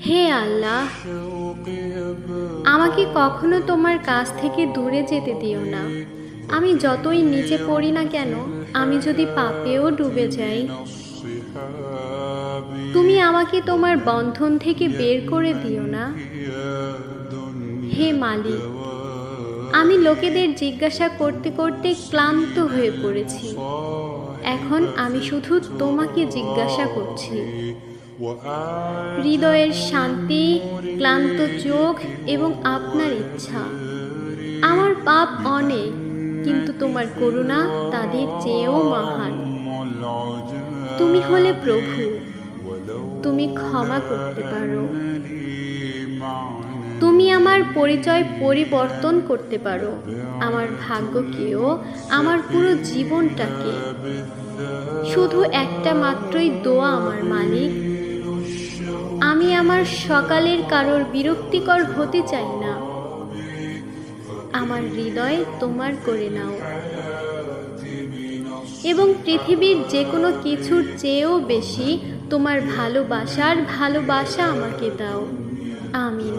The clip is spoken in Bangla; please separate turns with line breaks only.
হে আল্লাহ, আমাকে কখনো তোমার কাছ থেকে দূরে যেতে দিও না। আমি যতই নিচে পড়ি না কেন, আমি যদি পাপেও ডুবে যাই, তুমি আমাকে তোমার বন্ধন থেকে বের করে দিও না। হে মালিক, আমি লোকেদের জিজ্ঞাসা করতে করতে ক্লান্ত হয়ে পড়েছি। এখন আমি শুধু তোমাকে জিজ্ঞাসা করছি। হৃদয়ের শান্তি, ক্লান্ত চোখ এবং আপনার ইচ্ছা। আমার পাপ অনেক, কিন্তু তোমার করুণা তাদের চেয়েও মহান। তুমি হলে প্রভু, তুমি ক্ষমা করতে পারো। তুমি আমার পরিচয় পরিবর্তন করতে পারো, আমার ভাগ্যকেও, আমার পুরো জীবনটাকে। শুধু একটা মাত্রই দোয়া আমার মালিক, আমি আমার সকালের কারোর বিরক্তিকর হতে চাই না। আমার হৃদয় তোমার করে নাও এবং পৃথিবীর যে কোনো কিছুর চেয়েও বেশি তোমার ভালোবাসা আমাকে দাও। আমিন।